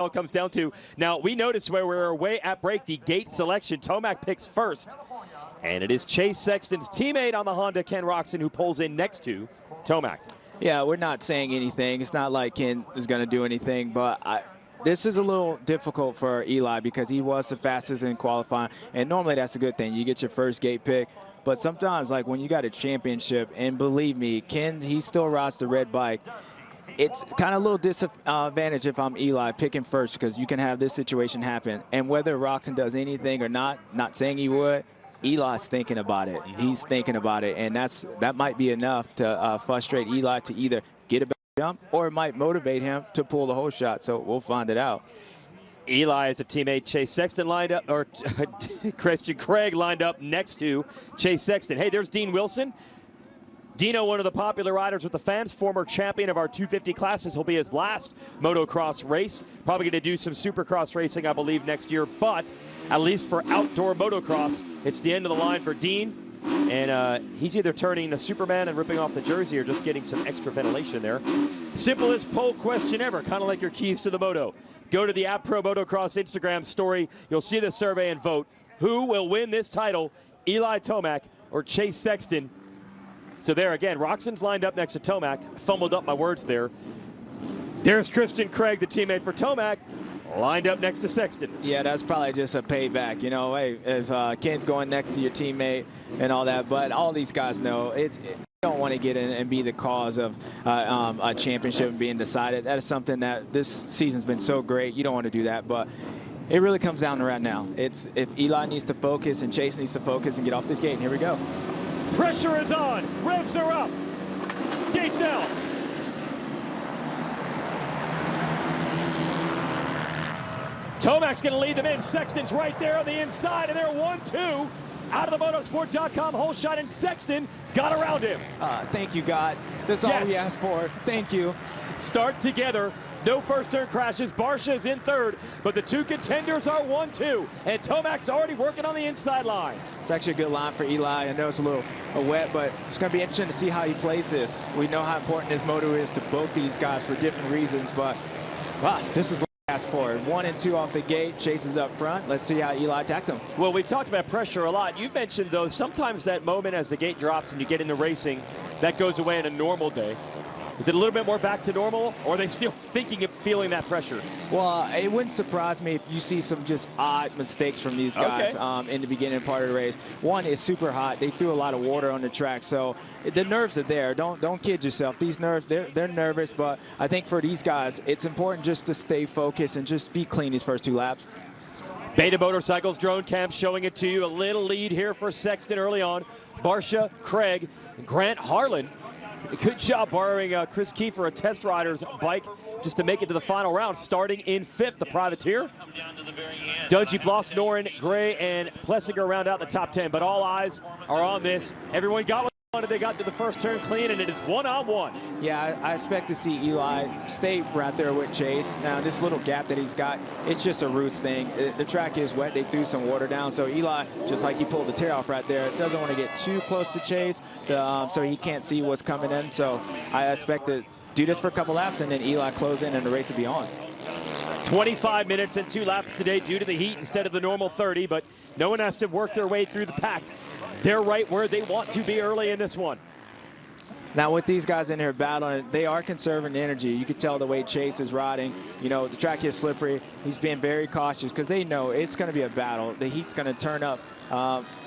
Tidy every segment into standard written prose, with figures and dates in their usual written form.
all comes down to. Now, we noticed where we're away at break, the gate selection. Tomac picks first, and it is Chase Sexton's teammate on the Honda, Ken Roczen, who pulls in next to Tomac. Yeah, we're not saying anything. It's not like Ken is going to do anything, but this is a little difficult for Eli because he was the fastest in qualifying, and normally that's a good thing. You get your first gate pick. But sometimes, like when you got a championship, and believe me, Ken, he still rides the red bike. It's kind of a little disadvantage if I'm Eli picking first because you can have this situation happen. And whether Roczen does anything or not saying he would, Eli's thinking about it. He's thinking about it, and that might be enough to frustrate Eli to either get a better jump or it might motivate him to pull the whole shot. So we'll find it out. Eli is a teammate. Chase Sexton lined up, or Christian Craig lined up next to Chase Sexton. Hey, there's Dean Wilson. Dino, one of the popular riders with the fans, former champion of our 250 classes. He'll be his last motocross race. Probably going to do some supercross racing, I believe, next year. But at least for outdoor motocross, it's the end of the line for Dean. And he's either turning a Superman and ripping off the jersey or just getting some extra ventilation there. Simplest poll question ever, kind of like your keys to the moto. Go to the Pro Motocross Instagram story. You'll see the survey and vote. Who will win this title, Eli Tomac or Chase Sexton? So there again, Roczen's lined up next to Tomac. Fumbled up my words there. There's Christian Craig, the teammate for Tomac, lined up next to Sexton. Yeah, that's probably just a payback. You know, hey, if Ken's going next to your teammate and all that, but all these guys know you don't want to get in and be the cause of a championship being decided. That is something that this season's been so great. You don't want to do that, but it really comes down to right now. It's if Eli needs to focus and Chase needs to focus and get off this gate, and here we go. Pressure is on. Revs are up. Gates down. Tomac's going to lead them in. Sexton's right there on the inside, and they're 1-2 out of the motorsport.com whole shot, and Sexton got around him. Thank you, God. That's all we asked for. Thank you. Start together. No first turn crashes. Barsha is in third, but the two contenders are 1-2, and Tomac's already working on the inside line. It's actually a good line for Eli. I know it's a little wet, but it's going to be interesting to see how he plays this. We know how important this moto is to both these guys for different reasons, but wow, this is what I asked for. 1 and 2 off the gate, chases up front. Let's see how Eli attacks him. Well, we've talked about pressure a lot. You've mentioned, though, sometimes that moment as the gate drops and you get into racing, that goes away in a normal day. Is it a little bit more back to normal, or are they still thinking of feeling that pressure? Well, it wouldn't surprise me if you see some just odd mistakes from these guys in the beginning part of the race. One, is super hot. They threw a lot of water on the track, so the nerves are there. Don't kid yourself. These nerves, they're nervous, but I think for these guys, it's important just to stay focused and just be clean these first 2 laps. Beta Motorcycles drone cam showing it to you. A little lead here for Sexton early on. Barsha, Craig, Grant Harlan. Good job borrowing Chris Kiefer, a test rider's bike, just to make it to the final round, starting in 5th, the privateer. Dungey, Bloss, Noren, Gray, and Plessinger round out the top 10, but all eyes are on this. Everyone got what they wanted. They got to the first turn clean, and it is 1-on-1. Yeah, I expect to see Eli stay right there with Chase. Now, this little gap that he's got, it's just a roots thing. The track is wet. They threw some water down, so Eli, just like he pulled the tear off right there, doesn't want to get too close to Chase, so he can't see what's coming in. So I expect to do this for a couple laps, and then Eli close in, and the race will be on. 25 minutes and 2 laps today due to the heat instead of the normal 30, but no one has to work their way through the pack. They're right where they want to be early in this one. Now, with these guys in here battling, they are conserving energy. You can tell the way Chase is riding. You know, the track is slippery. He's being very cautious because they know it's going to be a battle. The heat's going to turn up.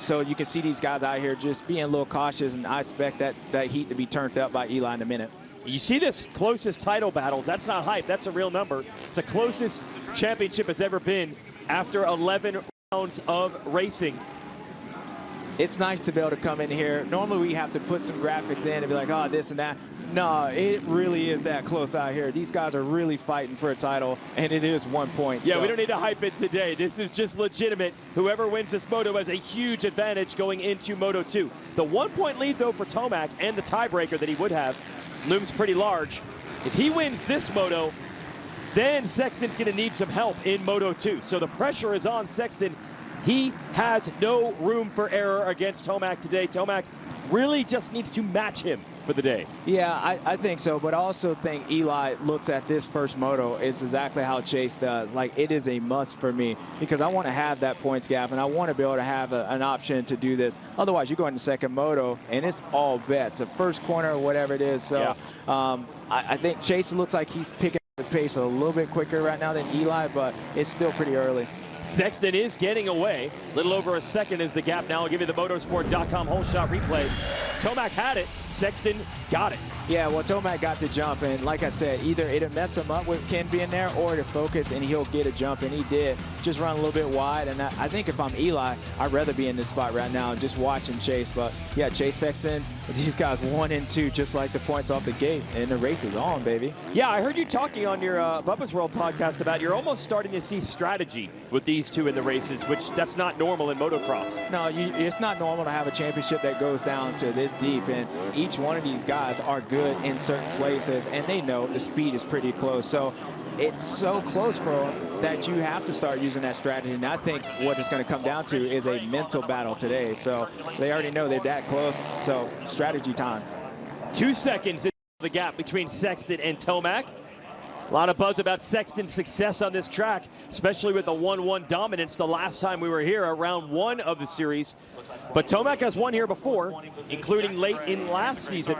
So you can see these guys out here just being a little cautious, and I expect that heat to be turned up by Eli in a minute. You see this closest title battles. That's not hype. That's a real number. It's the closest championship has ever been after 11 rounds of racing. It's nice to be able to come in here. Normally we have to put some graphics in and be like, oh, this and that. No, it really is that close out here. These guys are really fighting for a title, and it is 1 point. Yeah, so we don't need to hype it today. This is just legitimate. Whoever wins this moto has a huge advantage going into Moto 2. The 1 point lead, though, for Tomac and the tiebreaker that he would have looms pretty large. If he wins this moto, then Sexton's going to need some help in Moto 2. So the pressure is on Sexton. He has no room for error against Tomac today. Tomac really just needs to match him for the day. Yeah, I think so, but I also think Eli looks at this first moto is exactly how Chase does. Like, it is a must for me because I want to have that points gap, and I want to be able to have an option to do this. Otherwise, you go into second moto, and it's all bets, a first corner or whatever it is. So I think Chase looks like he's picking up the pace a little bit quicker right now than Eli, but it's still pretty early. Sexton is getting away. Little over a second is the gap now. I'll give you the motorsport.com whole shot replay. Tomac had it. Sexton got it. Yeah, well, Tomac got the jump, and like I said, either it'll mess him up with Ken being there or to focus, and he'll get a jump, and he did. Just run a little bit wide, and I think if I'm Eli, I'd rather be in this spot right now and just watching Chase. But, yeah, Chase Sexton, these guys 1 and 2, just like the points off the gate, and the race is on, baby. Yeah, I heard you talking on your Bubba's World podcast about you're almost starting to see strategy with these two in the races, which that's not normal in motocross. No, it's not normal to have a championship that goes down to this deep, and each one of these guys are good in certain places, and they know the speed is pretty close. So it's so close for them that you have to start using that strategy. And I think what it's going to come down to is a mental battle today. So they already know they're that close. So strategy time. 2 seconds in the gap between Sexton and Tomac. A lot of buzz about Sexton's success on this track, especially with a 1-1 dominance the last time we were here, round 1 of the series. But Tomac has won here before, including late in last season.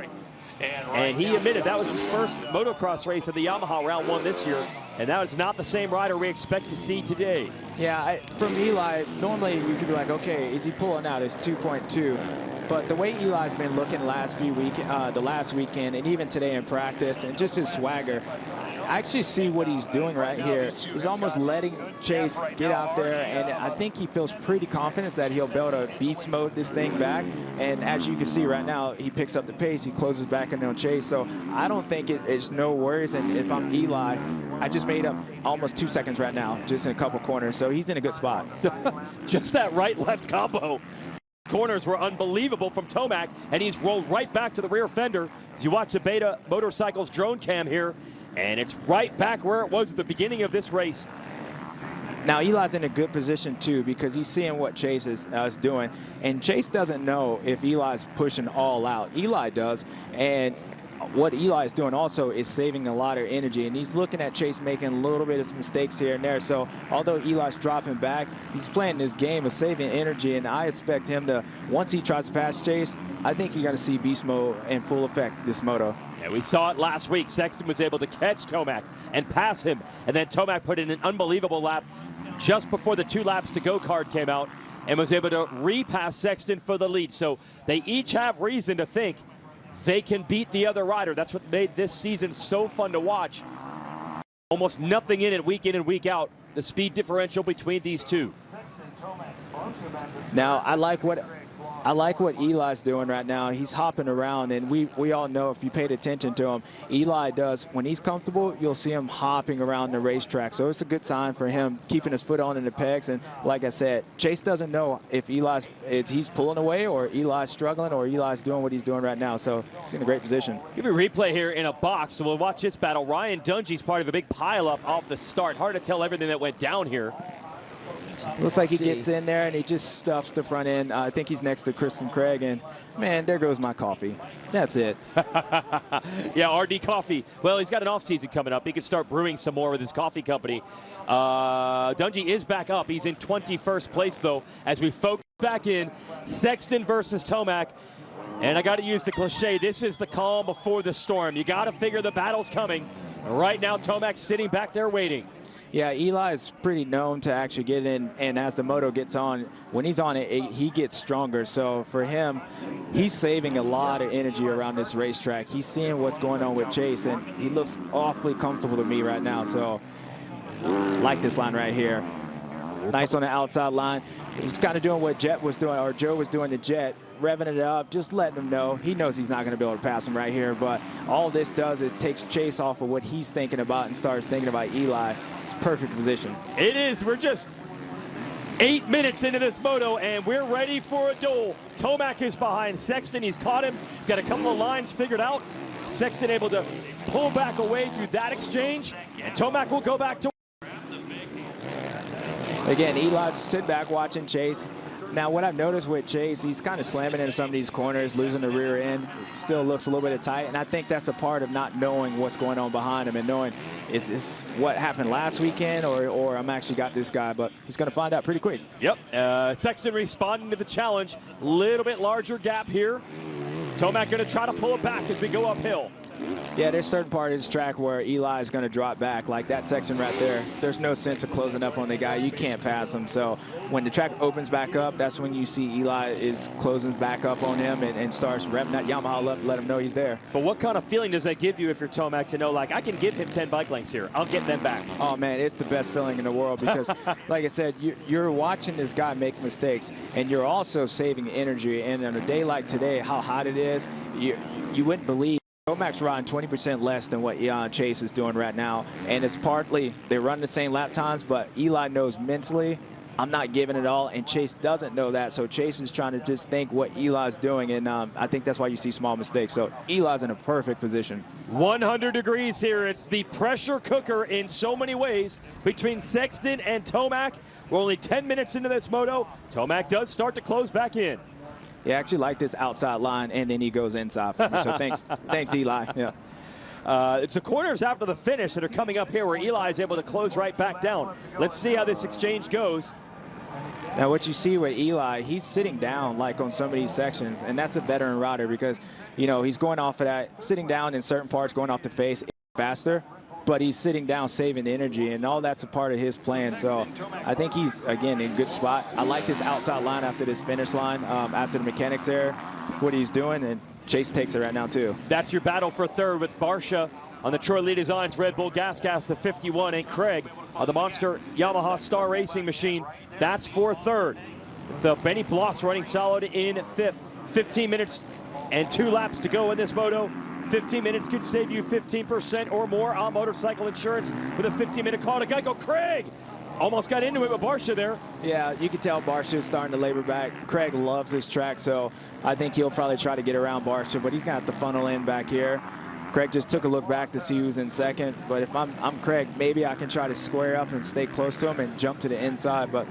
And he admitted that was his first motocross race of the Yamaha round 1 this year. And that is not the same rider we expect to see today. Yeah, from Eli, normally you could be like, okay, is he pulling out his 2.2? But the way Eli's been looking the last weekend, and even today in practice, and just his swagger, I actually see what he's doing right here. He's almost letting Chase get out there, and I think he feels pretty confident that he'll be able to beast mode this thing back. And as you can see right now, he picks up the pace, he closes back in on Chase. So I don't think it's no worries. And if I'm Eli, I just made up almost 2 seconds right now, just in a couple corners. So he's in a good spot. Just that right-left combo. Corners were unbelievable from Tomac, and he's rolled right back to the rear fender. As you watch the Beta Motorcycles drone cam here, and it's right back where it was at the beginning of this race. Now, Eli's in a good position, too, because he's seeing what Chase is doing. And Chase doesn't know if Eli's pushing all out. Eli does. And what Eli is doing also is saving a lot of energy. And he's looking at Chase making a little bit of mistakes here and there. So although Eli's dropping back, he's playing this game of saving energy. And I expect him to, once he tries to pass Chase, I think you're going to see beast mode in full effect this moto. Yeah, we saw it last week. Sexton was able to catch Tomac and pass him. And then Tomac put in an unbelievable lap just before the 2 laps to go card came out and was able to repass Sexton for the lead. So they each have reason to think they can beat the other rider. That's what made this season so fun to watch. Almost nothing in it week in and week out. The speed differential between these two. Now, I like what Eli's doing right now. He's hopping around, and we all know if you paid attention to him, Eli does, when he's comfortable, you'll see him hopping around the racetrack. So it's a good sign for him, keeping his foot on in the pegs. And like I said, Chase doesn't know if he's pulling away or Eli's struggling or Eli's doing what he's doing right now. So he's in a great position. Give you a replay here in a box, so we'll watch this battle. Ryan Dungey's part of a big pileup off the start. Hard to tell everything that went down here. Looks like he gets in there and he just stuffs the front end. I think he's next to Kristen Craig, and man, there goes my coffee. That's it. Yeah, RD Coffee. Well, he's got an off season coming up. He could start brewing some more with his coffee company. Dungey is back up. He's in 21st place, though, as we focus back in. Sexton versus Tomac. And I got to use the cliche, this is the calm before the storm. You got to figure the battle's coming. Right now, Tomac's sitting back there waiting. Yeah, Eli is pretty known to actually get in, and as the moto gets on, when he's on it, he gets stronger. So for him, he's saving a lot of energy around this racetrack. He's seeing what's going on with Chase, and he looks awfully comfortable to me right now. So like this line right here. Nice on the outside line. He's kind of doing what Jet was doing, or Joe was doing to Jet, revving it up, just letting him know. He knows he's not going to be able to pass him right here, but all this does is takes Chase off of what he's thinking about and starts thinking about Eli. It's perfect position. It is. We're just 8 minutes into this moto, and we're ready for a duel. Tomac is behind Sexton. He's caught him. He's got a couple of lines figured out. Sexton able to pull back away through that exchange, and Tomac will go back to. Again, Eli's sitting back watching Chase. Now, what I've noticed with Chase, he's kind of slamming into some of these corners, losing the rear end. It still looks a little bit tight, and I think that's a part of not knowing what's going on behind him and knowing is this what happened last weekend or I'm actually got this guy, but he's going to find out pretty quick. Yep. Sexton responding to the challenge. Little bit larger gap here. Tomac going to try to pull it back as we go uphill. Yeah, there's certain part of this track where Eli is going to drop back, like that section right there. There's no sense of closing up on the guy. You can't pass him. So when the track opens back up, that's when you see Eli is closing back up on him and starts revving that Yamaha up, let him know he's there. But what kind of feeling does that give you if you're Tomac to know, like, I can give him 10 bike lengths here. I'll get them back. Oh, man, it's the best feeling in the world because, like I said, you're watching this guy make mistakes, and you're also saving energy. And on a day like today, how hot it is, you wouldn't believe Tomac's riding 20% less than what Chase is doing right now. And it's partly they run the same lap times, but Eli knows mentally, I'm not giving it all, and Chase doesn't know that. So Chase is trying to just think what Eli's doing, and I think that's why you see small mistakes. So Eli's in a perfect position. 100 degrees here. It's the pressure cooker in so many ways between Sexton and Tomac. We're only 10 minutes into this moto. Tomac does start to close back in. Yeah, I actually like this outside line, and then he goes inside for me. So thanks, Eli. Yeah. It's the corners after the finish that are coming up here where Eli is able to close right back down. Let's see how this exchange goes. Now, what you see with Eli, he's sitting down like on some of these sections, and that's a veteran rider because, you know, he's going off of that, sitting down in certain parts, going off the face faster, but he's sitting down saving energy, and all that's a part of his plan. So I think he's, again, in a good spot. I like this outside line after this finish line, after the mechanics there, what he's doing, and Chase takes it right now, too. That's your battle for third with Barsha on the Troy Lee Designs Red Bull Gas to 51, and Craig on the Monster Yamaha Star Racing Machine. That's for third. The Benny Bloss running solid in fifth. 15 minutes and 2 laps to go in this moto. 15 minutes could save you 15% or more on motorcycle insurance with a 15-minute call to Geico. Craig almost got into it with Barsha there. Yeah, you can tell Barsha is starting to labor back. Craig loves this track, so I think he'll probably try to get around Barsha, but he's going to have to funnel in back here. Craig just took a look back to see who's in second, but if I'm Craig, maybe I can try to square up and stay close to him and jump to the inside, but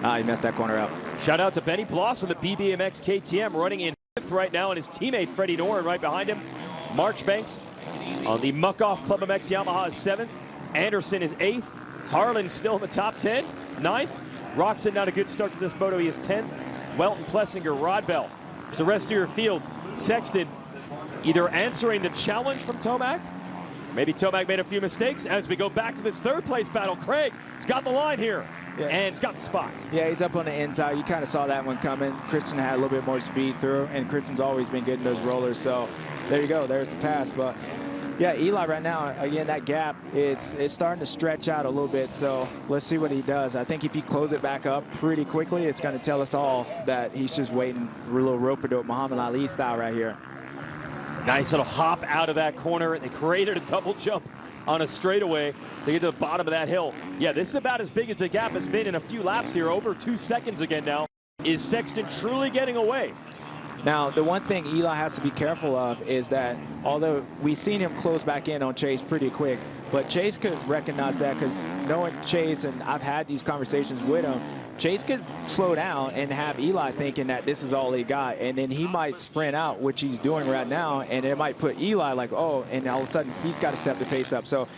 he messed that corner up. Shout out to Benny Bloss on the BBMX KTM running in fifth right now, and his teammate Freddie Noren right behind him. Marchbanks on the Muck-Off Club MX Yamaha is 7th. Anderson is 8th. Harlan still in the top 10, 9th. Roxon not a good start to this moto. He is 10th. Welton, Plessinger, Rodbell. So the rest of your field, Sexton either answering the challenge from Tomac, maybe Tomac made a few mistakes. As we go back to this third place battle, Craig has got the line here. Yeah. And it's got the spot. Yeah, he's up on the inside. You kind of saw that one coming. Christian had a little bit more speed through, and Christian's always been good in those rollers. So there you go. There's the pass. But yeah, Eli right now, again, that gap, it's starting to stretch out a little bit. So let's see what he does. I think if he closes it back up pretty quickly, it's going to tell us all that he's just waiting a little rope-a-dope Muhammad Ali style right here. Nice little hop out of that corner. They created a double jump on a straightaway to get to the bottom of that hill. Yeah, this is about as big as the gap has been in a few laps here. Over 2 seconds again now. Is Sexton truly getting away? Now, the one thing Eli has to be careful of is that although we've seen him close back in on Chase pretty quick, but Chase could recognize that because knowing Chase, and I've had these conversations with him, Chase could slow down and have Eli thinking that this is all he got, and then he might sprint out, which he's doing right now, and it might put Eli like, oh, and all of a sudden he's got to step the pace up. So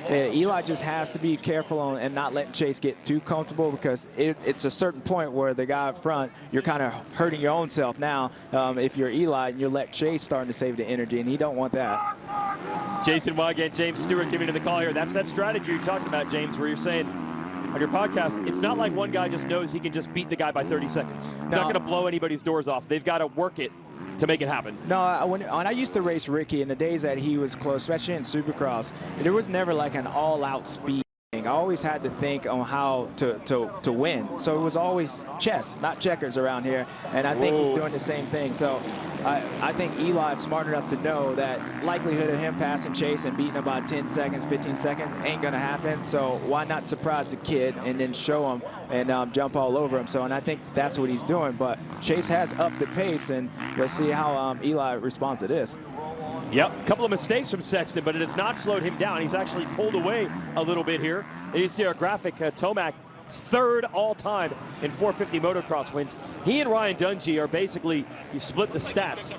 Eli just has to be careful on and not letting Chase get too comfortable because it's a certain point where the guy up front, you're kind of hurting your own self now if you're Eli and you let Chase starting to save the energy, and he don't want that. Jason Wygant, James Stewart giving you the call here. That's that strategy you're talking about, James, where you're saying on your podcast, it's not like one guy just knows he can just beat the guy by 30 seconds. It's not going to blow anybody's doors off. They've got to work it to make it happen. No, when I used to race Ricky in the days that he was close, especially in Supercross, there was never like an all-out speed. I always had to think on how to win. So it was always chess, not checkers around here. And I think he's doing the same thing. So I think Eli is smart enough to know that likelihood of him passing Chase and beating about 10 seconds, 15 seconds ain't going to happen. So why not surprise the kid and then show him and jump all over him? So, and I think that's what he's doing. But Chase has upped the pace, and let's see how Eli responds to this. Yep, a couple of mistakes from Sexton, but it has not slowed him down. He's actually pulled away a little bit here. And you see our graphic, Tomac third all-time in 450 motocross wins. He and Ryan Dungey are basically, you split the stats,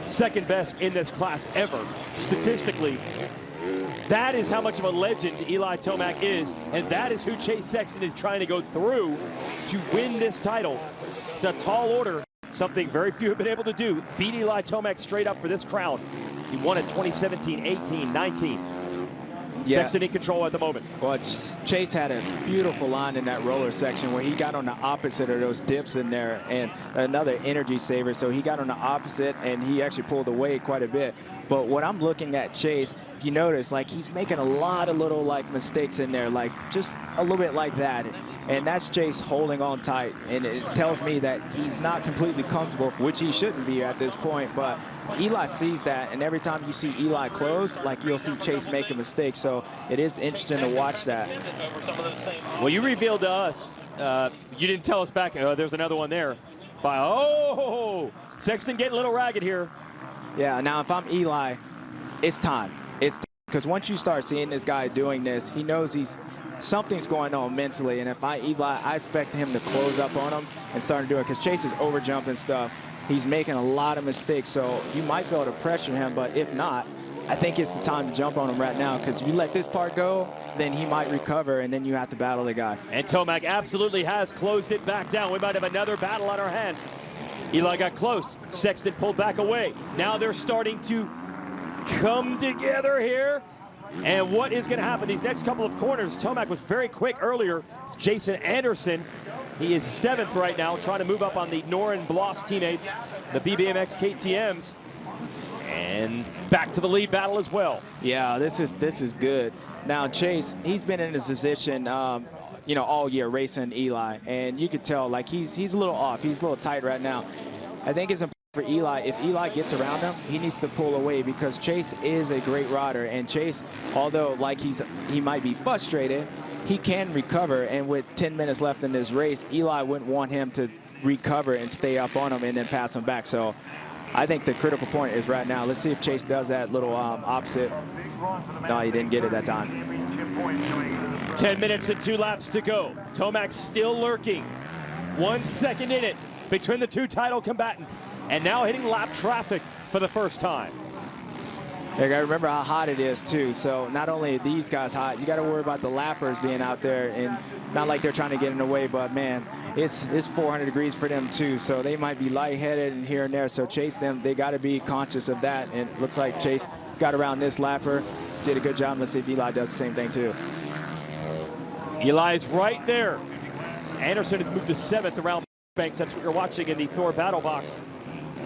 second best in this class ever, statistically. That is how much of a legend Eli Tomac is, and that is who Chase Sexton is trying to go through to win this title. It's a tall order, something very few have been able to do. Beat Eli Tomac straight up for this crown. He won it 2017, 18, 19. Yeah. Sexton in control at the moment. Well, Chase had a beautiful line in that roller section where he got on the opposite of those dips in there, and another energy saver. So he got on the opposite, and he actually pulled away quite a bit. But what I'm looking at Chase, if you notice, like he's making a lot of little like mistakes in there, like just a little bit like that. And that's Chase holding on tight. And it tells me that he's not completely comfortable, which he shouldn't be at this point. But Eli sees that, and every time you see Eli close, like you'll see Chase make a mistake. So it is interesting to watch that. Well, you revealed to us, you didn't tell us back, there's another one there. Sexton getting a little ragged here. Yeah, now if I'm Eli, it's time. It's because once you start seeing this guy doing this, he knows something's going on mentally. And if Eli, I expect him to close up on him and start to do it, because Chase is over jumping stuff. He's making a lot of mistakes, so you might be able to pressure him, but if not, I think it's the time to jump on him right now, because you let this part go, then he might recover, and then you have to battle the guy. And Tomac absolutely has closed it back down. We might have another battle on our hands. Eli got close. Sexton pulled back away. Now they're starting to come together here. And what is going to happen these next couple of corners? Tomac was very quick earlier. It's Jason Anderson. He is 7th right now, trying to move up on the Noren Bloss teammates, the BBMX KTMs. And back to the lead battle as well. Yeah, this is good. Now Chase, he's been in this position you know, all year racing Eli, and you could tell like he's a little off. He's a little tight right now. I think it's important for Eli, if Eli gets around him, he needs to pull away, because Chase is a great rider, and Chase, although like he might be frustrated, he can recover, and with 10 minutes left in this race, Eli wouldn't want him to recover and stay up on him and then pass him back. So I think the critical point is right now. Let's see if Chase does that little opposite. No, he didn't get it that time. 10 minutes and 2 laps to go. Tomac still lurking. 1 second in it between the two title combatants, and now hitting lap traffic for the first time. You gotta remember how hot it is too. So not only are these guys hot, you gotta worry about the lappers being out there, and not like they're trying to get in the way, but man, it's 400 degrees for them too. So they might be lightheaded and here and there. So Chase, they gotta be conscious of that. And it looks like Chase got around this lapper, did a good job. Let's see if Eli does the same thing too. Eli's right there. Anderson has moved to 7th around Banks. That's what you're watching in the Thor battle box.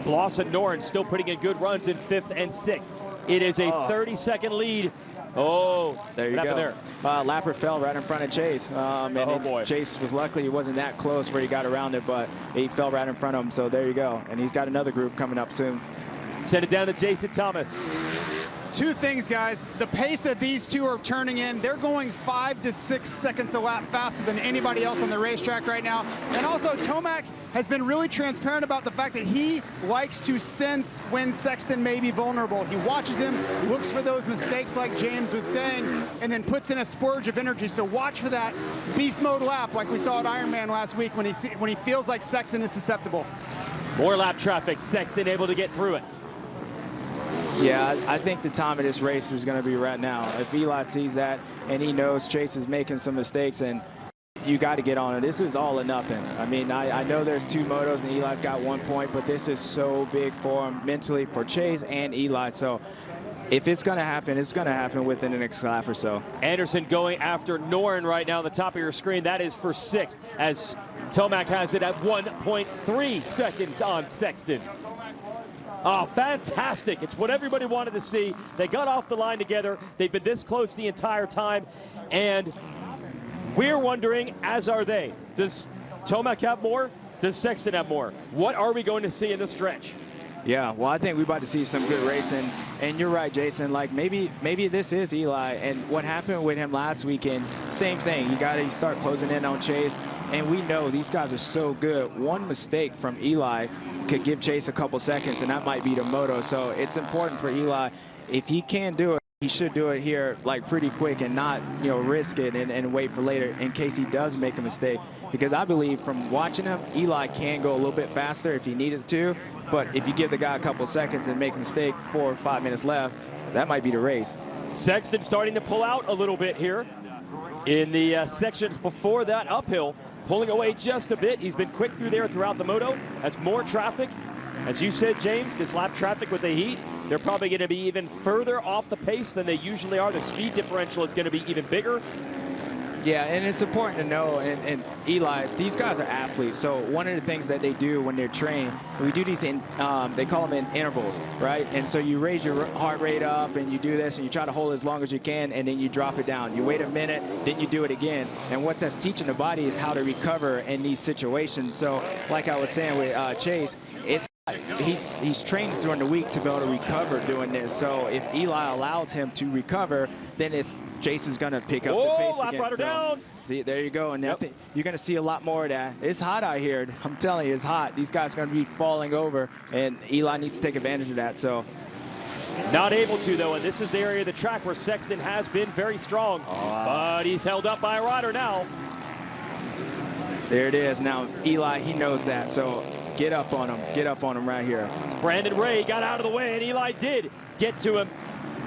Bloss and Noren still putting in good runs in 5th and 6th. It is a 30-second lead. Oh, there you go. There? Lapper fell right in front of Chase. Boy. Chase was lucky he wasn't that close where he got around it, but he fell right in front of him. So there you go. And he's got another group coming up soon. Send it down to Jason Thomas. Two things, guys. The pace that these two are turning in, they're going 5 to 6 seconds a lap faster than anybody else on the racetrack right now. And also, Tomac has been really transparent about the fact that he likes to sense when Sexton may be vulnerable. He watches him, looks for those mistakes like James was saying, and then puts in a splurge of energy. So watch for that beast mode lap like we saw at Ironman last week when he feels like Sexton is susceptible. More lap traffic. Sexton able to get through it. Yeah, I think the time of this race is going to be right now. If Eli sees that and he knows Chase is making some mistakes, and you got to get on it. This is all or nothing. I mean, I know there's 2 motos and Eli's got 1 point, but this is so big for him mentally, for Chase and Eli. So if it's going to happen, it's going to happen within the next lap or so. Anderson going after Noren right now on the top of your screen. That is for 6th, as Tomac has it at 1.3 seconds on Sexton. Oh, fantastic. It's what everybody wanted to see. They got off the line together. They've been this close the entire time. And we're wondering, as are they, does Tomac have more? Does Sexton have more? What are we going to see in the stretch? Yeah, well, I think we're about to see some good racing. And you're right, Jason. Like, maybe this is Eli. And what happened with him last weekend, same thing. You got to start closing in on Chase. And we know these guys are so good. One mistake from Eli could give Chase a couple seconds, and that might be the moto. So it's important for Eli. If he can do it, he should do it here like pretty quick and not, you know, risk it and wait for later in case he does make a mistake. Because I believe from watching him, Eli can go a little bit faster if he needed to. But if you give the guy a couple seconds and make a mistake, 4 or 5 minutes left, that might be the race. Sexton starting to pull out a little bit here in the sections before that uphill, pulling away just a bit. He's been quick through there throughout the moto. That's more traffic. As you said, James, this lap traffic with the heat, they're probably going to be even further off the pace than they usually are. The speed differential is going to be even bigger. Yeah, and it's important to know, and Eli, these guys are athletes. So one of the things that they do when they're trained, we do these in, they call them in intervals, right? And so you raise your heart rate up and you do this and you try to hold it as long as you can and then you drop it down. You wait a minute, then you do it again. And what that's teaching the body is how to recover in these situations. So like I was saying with Chase, he's trained during the week to be able to recover doing this. So if Eli allows him to recover, then it's Chase is going to pick up the pace again. Rider down. See, there you go. And I think you're going to see a lot more of that. It's hot out here. I'm telling you, it's hot. These guys are going to be falling over, and Eli needs to take advantage of that. So not able to, though, and this is the area of the track where Sexton has been very strong. But he's held up by a rider now. There it is. Now, Eli, he knows that. So get up on him. Get up on him right here. Brandon Ray got out of the way, and Eli did get to him.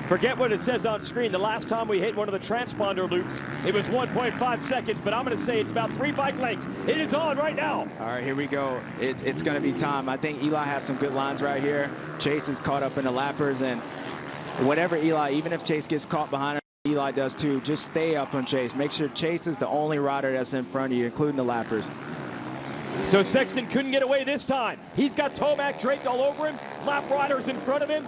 Forget what it says on screen. The last time we hit one of the transponder loops, it was 1.5 seconds, but I'm going to say it's about 3 bike lengths. It is on right now. All right, here we go. It's going to be time. I think Eli has some good lines right here. Chase is caught up in the lappers, and whatever Eli, even if Chase gets caught behind him, Eli does too, just stay up on Chase. Make sure Chase is the only rider that's in front of you, including the lappers. So Sexton couldn't get away this time. He's got Tomac draped all over him, lap riders in front of him.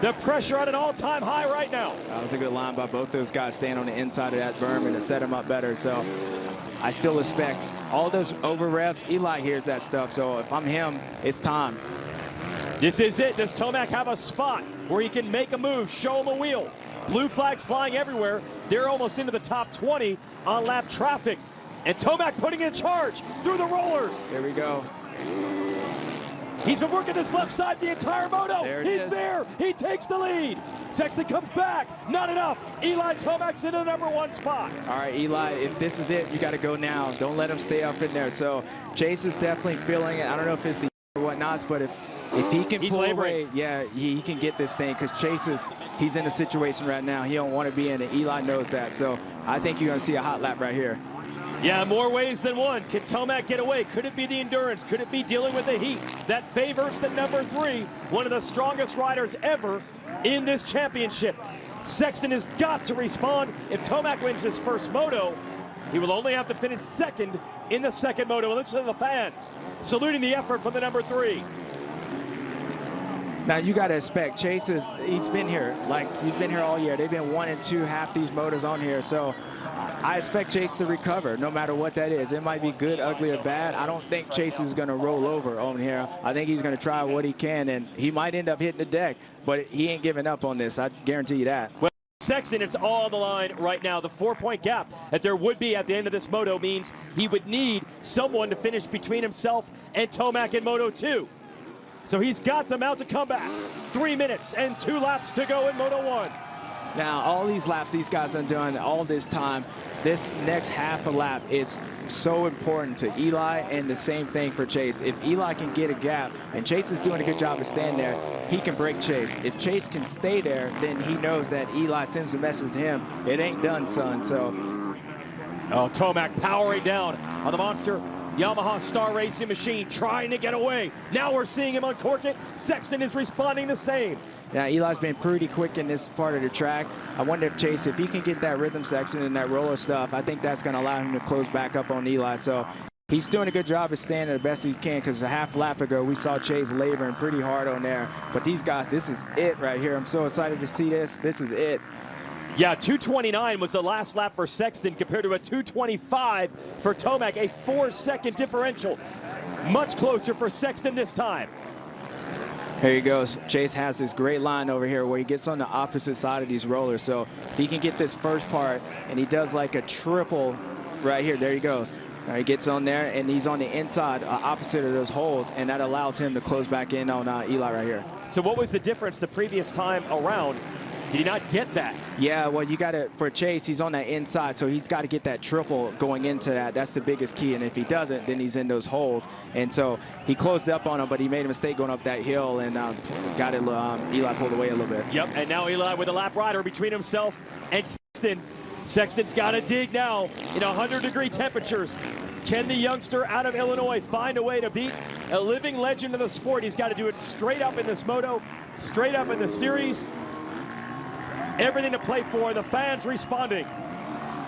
The pressure at an all-time high right now. That was a good line by both those guys staying on the inside of that berm and to set him up better. So I still expect all those over revs. Eli hears that stuff. So if I'm him, it's time. This is it. Does Tomac have a spot where he can make a move, show him a wheel? Blue flags flying everywhere. They're almost into the top 20 on lap traffic. And Tomac putting in charge through the rollers. There we go. He's been working this left side the entire moto. He's there. He takes the lead. Sexton comes back. Not enough. Eli Tomac's into the #1 spot. All right, Eli, if this is it, you got to go now. Don't let him stay up in there. So Chase is definitely feeling it. I don't know if it's the or whatnots, but if he can pull away, yeah, he can get this thing because Chase he's in a situation right now he don't want to be in it. Eli knows that. So I think you're going to see a hot lap right here. Yeah, more ways than one. Can Tomac get away? Could it be the endurance? Could it be dealing with the heat that favors the #3, one of the strongest riders ever in this championship? Sexton has got to respond. If Tomac wins his first moto, he will only have to finish second in the second moto. Listen to the fans saluting the effort from the #3. Now you got to expect Chase he's been here all year. They've been 1 and 2 half these motors on here. So I expect Chase to recover no matter what that is. It might be good, ugly, or bad. I don't think Chase is going to roll over on here. I think he's going to try what he can, and he might end up hitting the deck, but he ain't giving up on this. I guarantee you that. Well, Sexton, it's all on the line right now. The 4-point gap that there would be at the end of this moto means he would need someone to finish between himself and Tomac in Moto 2. So he's got to mount a comeback. 3 minutes and 2 laps to go in Moto 1. Now, all these laps these guys have done all this time, this next half a lap is so important to Eli, and the same thing for Chase. If Eli can get a gap, and Chase is doing a good job of staying there, he can break Chase. If Chase can stay there, then he knows that Eli sends a message to him, it ain't done, son. So, Tomac powering down on the monster Yamaha Star Racing machine, trying to get away. Now we're seeing him uncork it. Sexton is responding the same. Yeah, Eli's been pretty quick in this part of the track. I wonder if Chase, if he can get that rhythm section and that roller stuff, I think that's going to allow him to close back up on Eli. So he's doing a good job of staying the best he can, because a half lap ago we saw Chase laboring pretty hard on there. But these guys, this is it right here. I'm so excited to see this. This is it. Yeah, 2:29 was the last lap for Sexton compared to a 2:25 for Tomac, a 4-second differential. Much closer for Sexton this time. Here he goes. Chase has this great line over here where he gets on the opposite side of these rollers. So if he can get this first part, and he does like a triple right here. There he goes. He gets on there, and he's on the inside opposite of those holes, and that allows him to close back in on Eli right here. So what was the difference the previous time around? Did he not get that? Yeah, well, you got to, for Chase, he's on that inside, so he's got to get that triple going into that. That's the biggest key, and if he doesn't, then he's in those holes. And so he closed up on him, but he made a mistake going up that hill, and got it. Eli pulled away a little bit. Yep, and now Eli with a lap rider between himself and Sexton. Sexton's got to dig now in 100-degree temperatures. Can the youngster out of Illinois find a way to beat a living legend of the sport? He's got to do it straight up in this moto, straight up in the series. Everything to play for. The fans responding.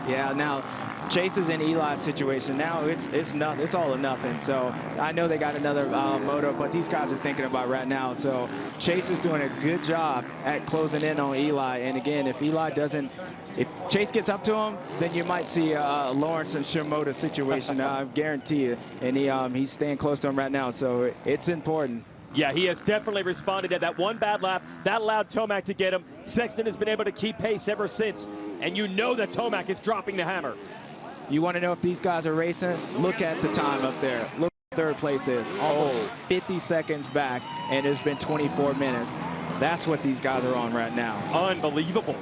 Yeah, now Chase is in Eli's situation. Now it's all or nothing. So I know they got another moto, but these guys are thinking about right now. So Chase is doing a good job at closing in on Eli. And again, if Chase gets up to him, then you might see a Lawrence and Shimoda situation. I guarantee you. And he's staying close to him right now. So it's important. Yeah, he has definitely responded to that one bad lap. That allowed Tomac to get him. Sexton has been able to keep pace ever since. And you know that Tomac is dropping the hammer. You want to know if these guys are racing? Look at the time up there. Look what third place is. Almost 50 seconds back, and it's been 24 minutes. That's what these guys are on right now. Unbelievable.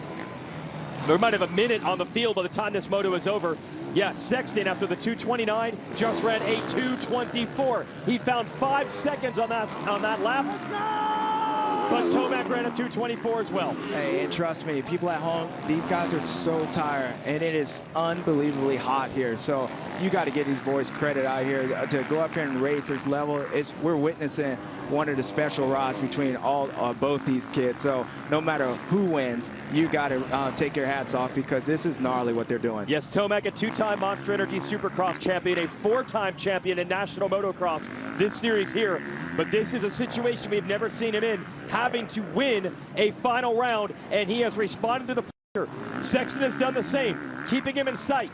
We might have a minute on the field by the time this moto is over. Yeah, Sexton, after the 2:29, just ran a 2:24. He found 5 seconds on that lap. But Tomac ran a 2:24 as well. Hey, and trust me, people at home, these guys are so tired, and it is unbelievably hot here. So you got to give these boys credit out here to go up here and race this level. We're witnessing one of the special rides between both these kids. So no matter who wins, you got to take your hats off, because this is gnarly what they're doing. Yes, Tomac, a 2-time Monster Energy Supercross champion, a 4-time champion in National Motocross this series here. But this is a situation we've never seen him in, having to win a final round, and he has responded to the pressure. Sexton has done the same, keeping him in sight,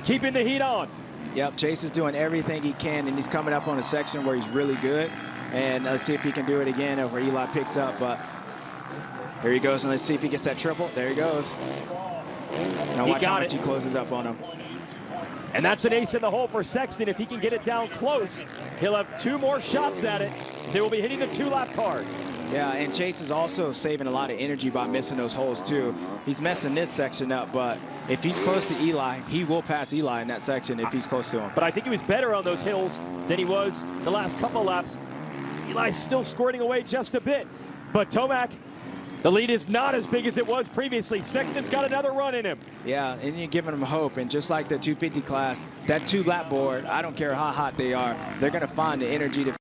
keeping the heat on. Yep, Chase is doing everything he can, and he's coming up on a section where he's really good. And let's see if he can do it again where Eli picks up. But here he goes, and let's see if he gets that triple. There he goes. Now watch how much he closes up on him. And that's an ace in the hole for Sexton. If he can get it down close, he'll have 2 more shots at it. They will be hitting the 2-lap card. Yeah, and Chase is also saving a lot of energy by missing those holes too. He's messing this section up, but if he's close to Eli, he will pass Eli in that section if he's close to him. But I think he was better on those hills than he was the last couple of laps. Eli's still squirting away just a bit. But Tomac, the lead is not as big as it was previously. Sexton's got another run in him. Yeah, and you're giving him hope. And just like the 250 class, that 2-lap board, I don't care how hot they are, they're going to find the energy to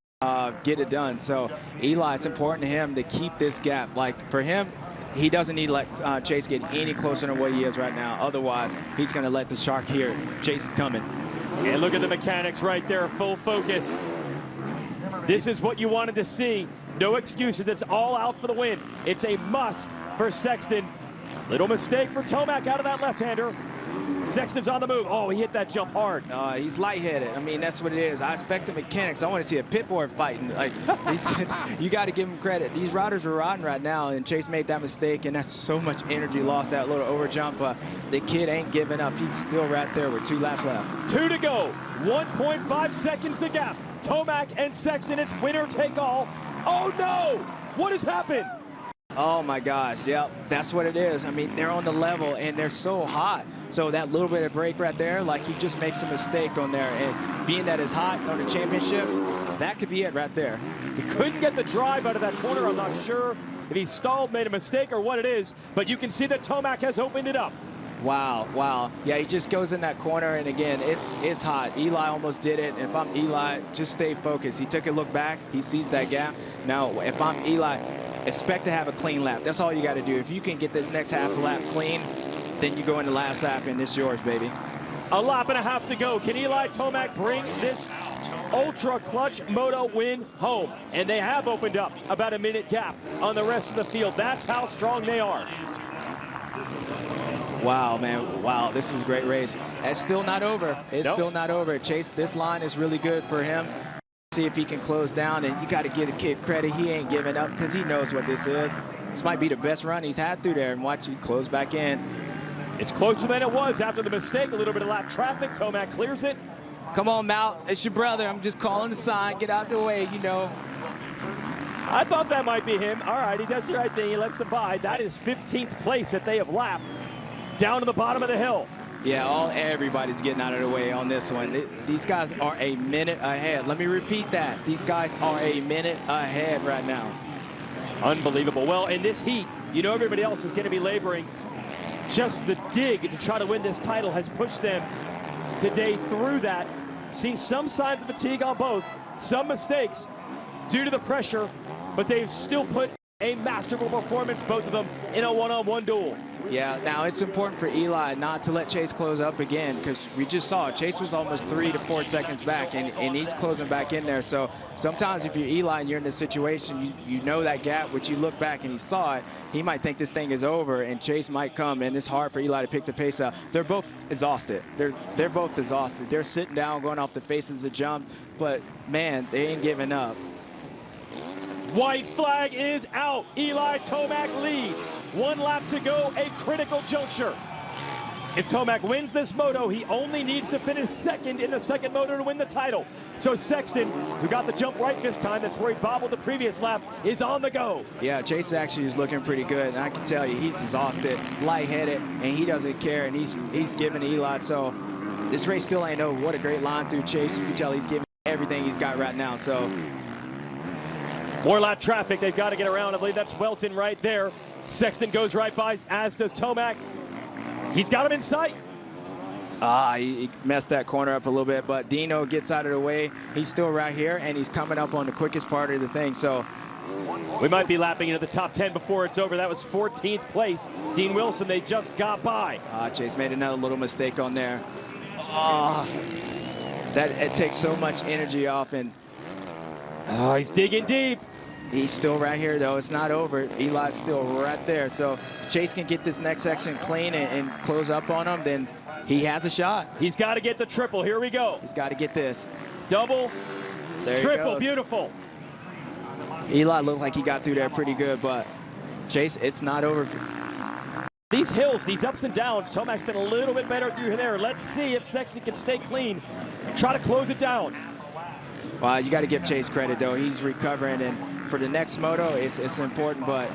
get it done. So Eli, it's important to him to keep this gap. Like for him, he doesn't need to let Chase get any closer than what he is right now. Otherwise, he's going to let the shark hear Chase is coming. And look at the mechanics right there, full focus. This is what you wanted to see. No excuses. It's all out for the win. It's a must for Sexton. Little mistake for Tomac out of that left-hander. Sexton's on the move. Oh, he hit that jump hard. He's lightheaded. I mean, that's what it is. I expect the mechanics. I want to see a pit board fighting. Like, you got to give him credit. These riders are riding right now, and Chase made that mistake, and that's so much energy lost, that little over jump. But the kid ain't giving up. He's still right there with 2 laps left. 2 to go. 1.5 seconds to gap. Tomac and Sexton, it's winner take all. Oh no! What has happened? Oh my gosh, yep, that's what it is. I mean, they're on the level and they're so hot. So that little bit of break right there, like he just makes a mistake on there. And being that it's hot on the championship, that could be it right there. He couldn't get the drive out of that corner. I'm not sure if he stalled, made a mistake, or what it is, but you can see that Tomac has opened it up. Wow, wow. Yeah, he just goes in that corner, and again, it's hot. Eli almost did it. If I'm Eli, just stay focused. He took a look back. He sees that gap. Now, if I'm Eli, expect to have a clean lap. That's all you got to do. If you can get this next half lap clean, then you go in the last lap, and it's yours, baby. A lap and a half to go. Can Eli Tomac bring this ultra clutch moto win home? And they have opened up about a minute gap on the rest of the field. That's how strong they are. Wow, man. Wow, this is a great race. It's still not over. It's still not over. Chase, this line is really good for him. See if he can close down, and you got to give the kid credit. He ain't giving up because he knows what this is. This might be the best run he's had through there, and watch you close back in. It's closer than it was after the mistake. A little bit of lap traffic. Tomac clears it. Come on, Mal. It's your brother. I'm just calling the sign. Get out the way, you know. I thought that might be him. All right, he does the right thing. He lets them by. That is 15th place that they have lapped down to the bottom of the hill. Yeah, everybody's getting out of the way on this one. These guys are a minute ahead. Let me repeat that. These guys are a minute ahead right now. Unbelievable. Well, in this heat, you know everybody else is going to be laboring. Just the dig to try to win this title has pushed them today through that. Seen some signs of fatigue on both, some mistakes due to the pressure, but they've still put a masterful performance, both of them, in a one-on-one duel. Yeah, now it's important for Eli not to let Chase close up again, because we just saw Chase was almost 3 to 4 seconds back, and he's closing back in there. So sometimes if you're Eli and you're in this situation, you know that gap, which you look back and he saw it, he might think this thing is over, and Chase might come, and it's hard for Eli to pick the pace up. They're both exhausted. They're both exhausted. They're sitting down, going off the faces of jump, but man, they ain't giving up. White flag is out. Eli Tomac leads. 1 lap to go, a critical juncture. If Tomac wins this moto, he only needs to finish second in the second moto to win the title. So Sexton, who got the jump right this time, that's where he bobbled the previous lap, is on the go. Yeah, Chase actually is looking pretty good, and I can tell you he's exhausted, lightheaded, and he doesn't care, and he's giving Eli. So this race still ain't over. What a great line through Chase. You can tell he's giving everything he's got right now. So more lap traffic they've got to get around. I believe that's Welton right there. Sexton goes right by, as does Tomac. He's got him in sight. He messed that corner up a little bit, but Dino gets out of the way. He's still right here, and he's coming up on the quickest part of the thing. So we might be lapping into the top 10 before it's over. That was 14th place. Dean Wilson, they just got by. Chase made another little mistake on there. It takes so much energy off, and he's digging deep. He's still right here, though. It's not over. Eli's still right there. So Chase can get this next section clean and close up on him, then he has a shot. He's got to get the triple. Here we go. He's got to get this. Double, there triple, beautiful. Eli looked like he got through there pretty good, but Chase, it's not over. These hills, these ups and downs, Tomac's been a little bit better through there. Let's see if Sexton can stay clean and try to close it down. Well, you got to give Chase credit, though. He's recovering, and for the next moto, it's important, but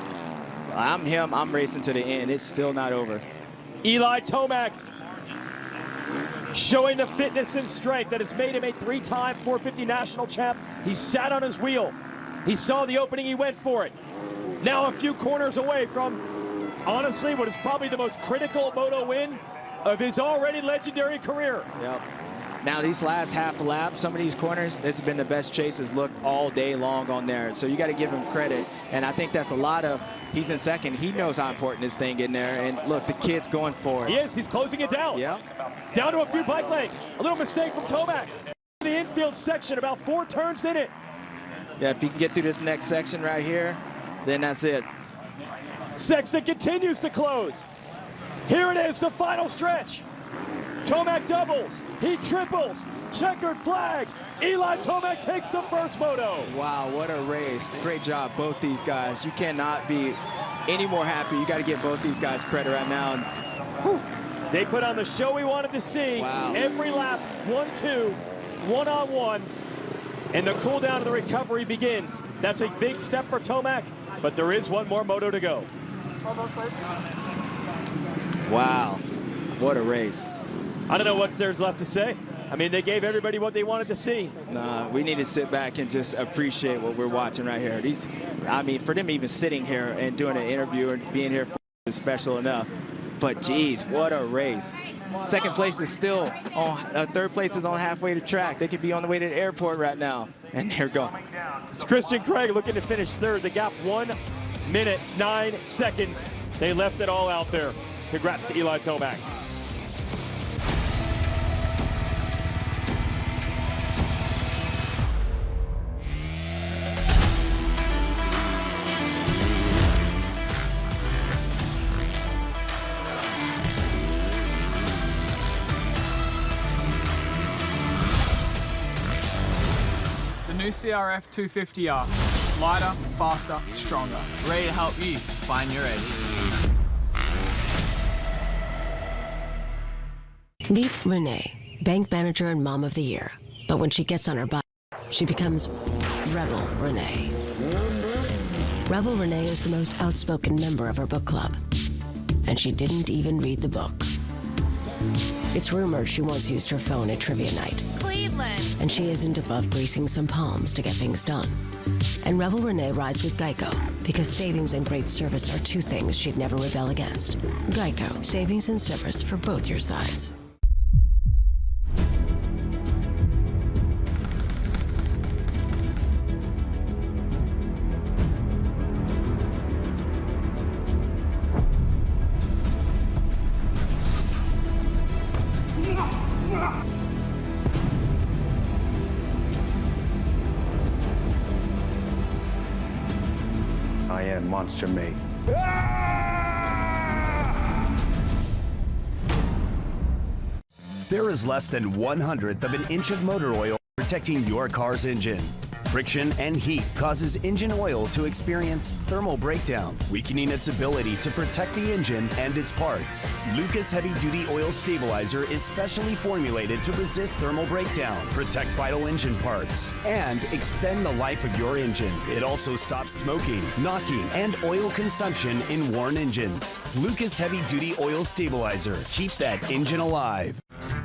I'm him. I'm racing to the end. It's still not over. Eli Tomac showing the fitness and strength that has made him a 3-time 450 national champ. He sat on his wheel. He saw the opening. He went for it. Now a few corners away from, honestly, what is probably the most critical moto win of his already legendary career. Yep. Now these last half a lap, some of these corners, this has been the best Chase has looked all day long on there. So you got to give him credit. And I think that's a lot of, he's in second. He knows how important this thing in there. And look, the kid's going for it. He is. He's closing it down. Yep. Down to a few bike lengths. A little mistake from Tomac. The infield section, about 4 turns in it. Yeah, if he can get through this next section right here, then that's it. Sexton continues to close. Here it is, the final stretch. Tomac doubles, he triples, checkered flag. Eli Tomac takes the first moto. Wow, what a race. Great job, both these guys. You cannot be any more happy. You got to give both these guys credit right now. And, whew. They put on the show we wanted to see. Wow. Every lap, 1-2, one-on-one, and the cool down of the recovery begins. That's a big step for Tomac, but there is one more moto to go. Wow, what a race. I don't know what there's left to say. I mean, they gave everybody what they wanted to see. Nah, we need to sit back and just appreciate what we're watching right here. I mean, for them even sitting here and doing an interview and being here is special enough. But geez, what a race. Second place is still on, third place is on halfway to track. They could be on the way to the airport right now. And they're gone. It's Christian Craig looking to finish third. The gap 1 minute, 9 seconds. They left it all out there. Congrats to Eli Tomac. New CRF 250R. Lighter, faster, stronger. Ready to help you find your edge. Meet Renee, bank manager and mom of the year. But when she gets on her bike, she becomes Rebel Renee. Rebel Renee is the most outspoken member of her book club, and she didn't even read the book. It's rumored she once used her phone at trivia night. Cleveland. And she isn't above greasing some palms to get things done. And Rebel Renee rides with Geico because savings and great service are two things she'd never rebel against. Geico, savings and service for both your sides. Monster mate. There is less than 1/100th of an inch of motor oil protecting your car's engine. Friction and heat causes engine oil to experience thermal breakdown, weakening its ability to protect the engine and its parts. Lucas Heavy Duty Oil Stabilizer is specially formulated to resist thermal breakdown, protect vital engine parts, and extend the life of your engine. It also stops smoking, knocking, and oil consumption in worn engines. Lucas Heavy Duty Oil Stabilizer. Keep that engine alive.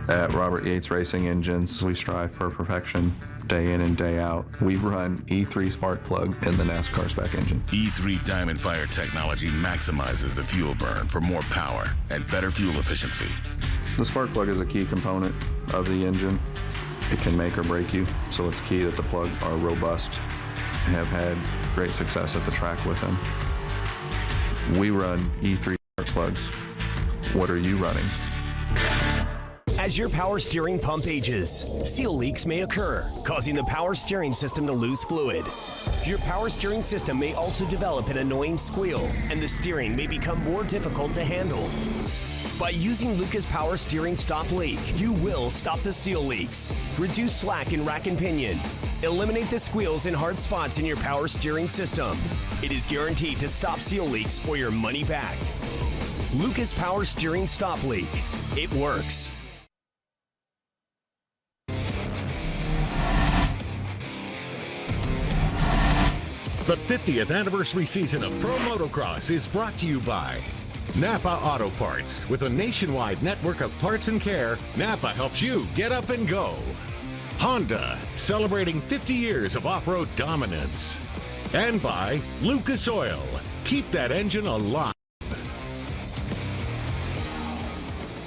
At Robert Yates Racing Engines, we strive for perfection day in and day out. We run E3 spark plugs in the NASCAR spec engine. E3 Diamond Fire technology maximizes the fuel burn for more power and better fuel efficiency. The spark plug is a key component of the engine. It can make or break you, so it's key that the plugs are robust and have had great success at the track with them. We run E3 spark plugs. What are you running? As your power steering pump ages, seal leaks may occur, causing the power steering system to lose fluid. Your power steering system may also develop an annoying squeal, and the steering may become more difficult to handle. By using Lucas Power Steering Stop Leak, you will stop the seal leaks, reduce slack in rack and pinion, eliminate the squeals and hard spots in your power steering system. It is guaranteed to stop seal leaks or your money back. Lucas Power Steering Stop Leak. It works. The 50th anniversary season of Pro Motocross is brought to you by Napa Auto Parts. With a nationwide network of parts and care, Napa helps you get up and go. Honda, celebrating 50 years of off-road dominance. And by Lucas Oil. Keep that engine alive.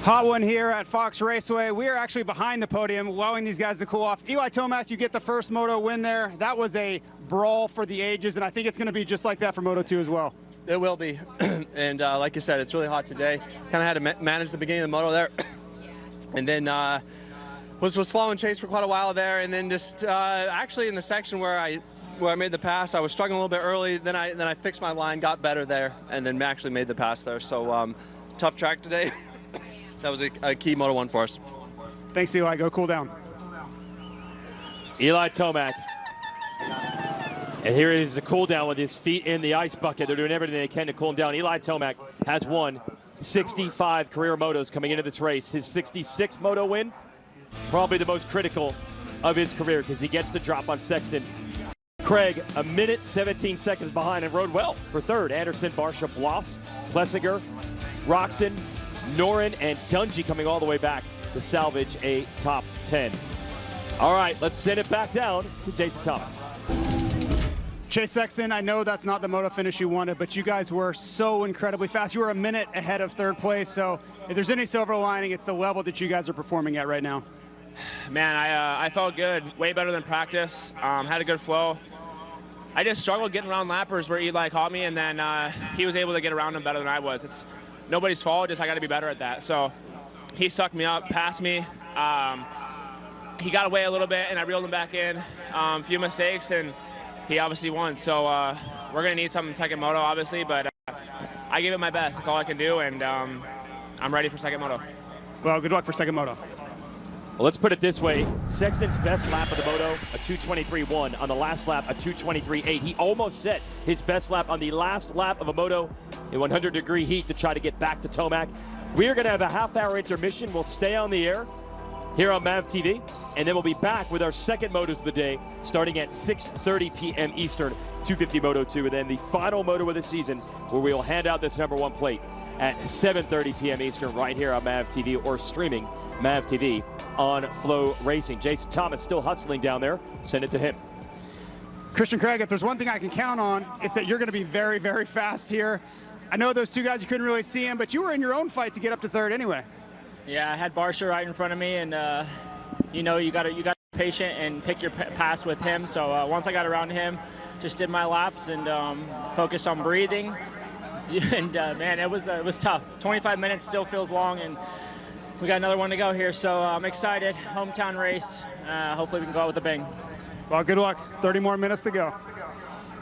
Hot one here at Fox Raceway. We are actually behind the podium, allowing these guys to cool off. Eli Tomac, you get the first Moto win there. That was a brawl for the ages, and I think it's going to be just like that for Moto 2 as well. It will be, and like you said, it's really hot today. Kind of had to manage the beginning of the Moto there, and then was following chase for quite a while there, and then just actually in the section where I made the pass, I was struggling a little bit early. Then I fixed my line, got better there, and then actually made the pass there. So tough track today. That was a key Moto 1 for us. Thanks, Eli. Go cool down. Eli Tomac. And here is a cool down with his feet in the ice bucket. They're doing everything they can to cool him down. Eli Tomac has won 65 career motos coming into this race. His 66th moto win, probably the most critical of his career because he gets to drop on Sexton. Craig, a minute 17 seconds behind and rode well for third. Anderson, Barsha, Bloss, Plessinger, Roxon, Norin, and Dungey coming all the way back to salvage a top 10. All right, let's send it back down to Jason Thomas. Chase Sexton, I know that's not the Moto finish you wanted, but you guys were so incredibly fast. You were a minute ahead of third place, so if there's any silver lining, it's the level that you guys are performing at right now. Man, I felt good, way better than practice, had a good flow. I just struggled getting around lappers where Eli caught me, and then he was able to get around him better than I was. It's nobody's fault, just I got to be better at that. So he sucked me up, passed me. He got away a little bit, and I reeled him back in. A few mistakes, and he obviously won. So we're going to need something second moto, obviously, but I gave it my best. That's all I can do, and I'm ready for second moto. Well, good luck for second moto. Well, let's put it this way. Sexton's best lap of the Moto, a 2:23.1. On the last lap, a 2:23.8. He almost set his best lap on the last lap of a Moto in 100-degree heat to try to get back to Tomac. We are going to have a half-hour intermission. We'll stay on the air. here on MAV TV, and then we'll be back with our second motos of the day starting at 6:30 p.m. Eastern, 250 Moto 2, and then the final moto of the season where we will hand out this #1 plate at 7:30 p.m. Eastern right here on MAV TV or streaming MAV TV on Flow Racing. Jason Thomas still hustling down there. Send it to him. Christian Craig, if there's one thing I can count on, it's that you're going to be very, very fast here. I know those two guys, you couldn't really see them, but you were in your own fight to get up to third anyway. Yeah, I had Barsha right in front of me, and you know, you got to be patient and pick your pass with him. So once I got around him, just did my laps and focused on breathing. And man, it was tough. 25 minutes still feels long, and we got another one to go here. So I'm excited. Hometown race. Hopefully we can go out with a bang. Well, good luck. 30 more minutes to go.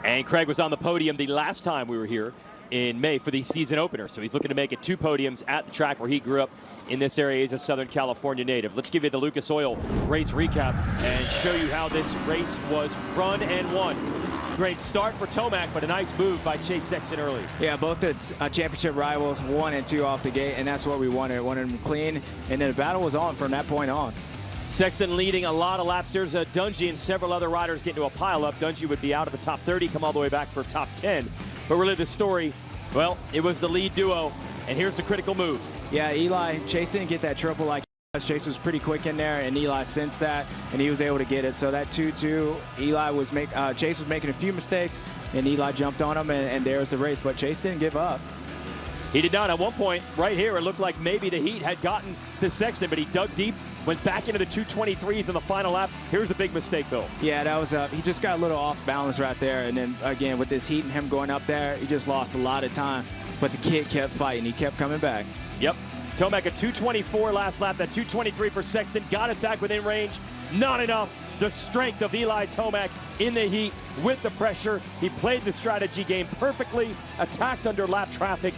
And Craig was on the podium the last time we were here in May for the season opener. So he's looking to make it 2 podiums at the track where he grew up in this area. He's a Southern California native. Let's give you the Lucas Oil race recap and show you how this race was run and won. Great start for Tomac, but a nice move by Chase Sexton early. Yeah, both the championship rivals 1 and 2 off the gate, and that's what we wanted. Wanted them clean, and then the battle was on from that point on. Sexton leading a lot of laps. There's Dungy and several other riders get into a pileup. Dungy would be out of the top 30, come all the way back for top 10. But really the story, well, it was the lead duo, and here's the critical move. Yeah, Eli, Chase didn't get that triple like Chase was pretty quick in there, and Eli sensed that, and he was able to get it. So that 2-2, Chase was making a few mistakes, and Eli jumped on him, and there's the race. But Chase didn't give up. He did not. At one point, right here, it looked like maybe the heat had gotten to Sexton, but he dug deep, went back into the 223s in the final lap. Here's a big mistake, Phil. Yeah, that was he just got a little off balance right there, and then again with this heat and him going up there, he just lost a lot of time. But the kid kept fighting. He kept coming back. Yep. Tomac a 224 last lap. That 223 for Sexton. Got it back within range. Not enough. The strength of Eli Tomac in the heat with the pressure. He played the strategy game perfectly, attacked under lap traffic,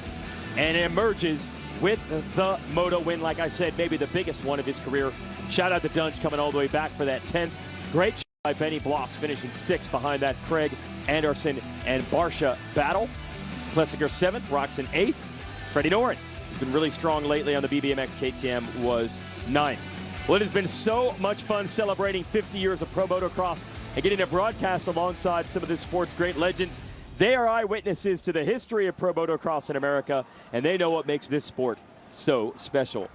and emerges with the Moto win. Like I said, maybe the biggest one of his career. Shout out to Dunge coming all the way back for that 10th. Great shot by Benny Bloss, finishing 6th behind that Craig, Anderson, and Barsha battle. Plessinger 7th, Roxon 8th. Freddie Doran, who's been really strong lately on the BBMX KTM, was 9th. Well, it has been so much fun celebrating 50 years of pro motocross and getting to broadcast alongside some of this sport's great legends. They are eyewitnesses to the history of pro motocross in America, and they know what makes this sport so special.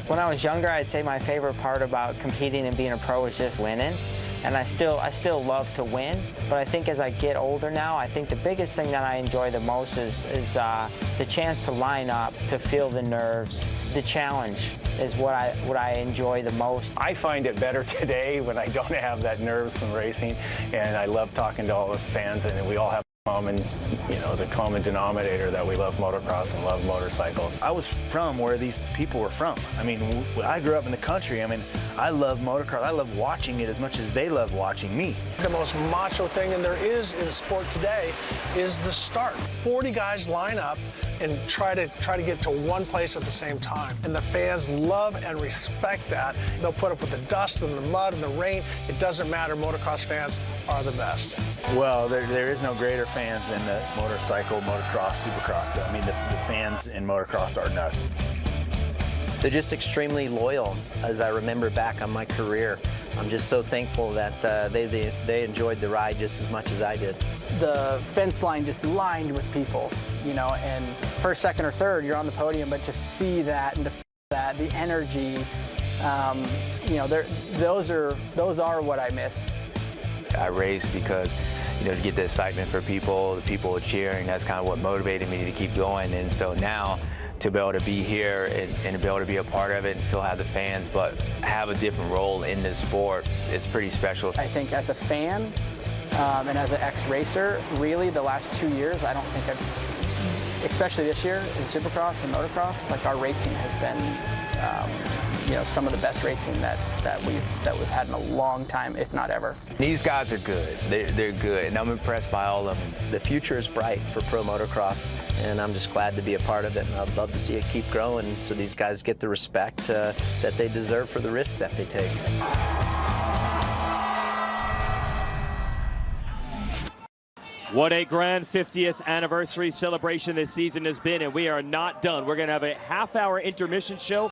When I was younger, I'd say my favorite part about competing and being a pro was just winning. And I still love to win, but I think as I get older now, I think the biggest thing that I enjoy the most is the chance to line up, to feel the nerves. The challenge is what I enjoy the most. I find it better today when I don't have that nerves from racing, and I love talking to all the fans, and we all have the common denominator that we love motocross and love motorcycles. I was from where these people were from. I mean, I grew up in the country. I mean, I love motocross. I love watching it as much as they love watching me. The most macho thing that there is in sport today is the start. 40 guys line up and try to get to one place at the same time. And the fans love and respect that. They'll put up with the dust and the mud and the rain. It doesn't matter. Motocross fans are the best. Well, there is no greater fans than the motorcycle, motocross, supercross. I mean, the fans in motocross are nuts. They're just extremely loyal. As I remember back on my career, I'm just so thankful that they enjoyed the ride just as much as I did. The fence line just lined with people, and first, second, or third, you're on the podium, but to see that and to feel that, the energy, those are what I miss. I race because, to get the excitement for people, the people cheering, that's kind of what motivated me to keep going. And so now, to be able to be here and to be able to be a part of it and still have the fans, but have a different role in this sport, it's pretty special. I think as a fan and as an ex-racer, really the last 2 years, I don't think especially this year in Supercross and Motocross, like our racing has been, some of the best racing that we've had in a long time, if not ever. These guys are good. They're good, and I'm impressed by all of them. The future is bright for pro motocross, and I'm just glad to be a part of it, and I'd love to see it keep growing so these guys get the respect that they deserve for the risk that they take. What a grand 50th anniversary celebration this season has been, and we are not done. We're going to have a half-hour intermission show.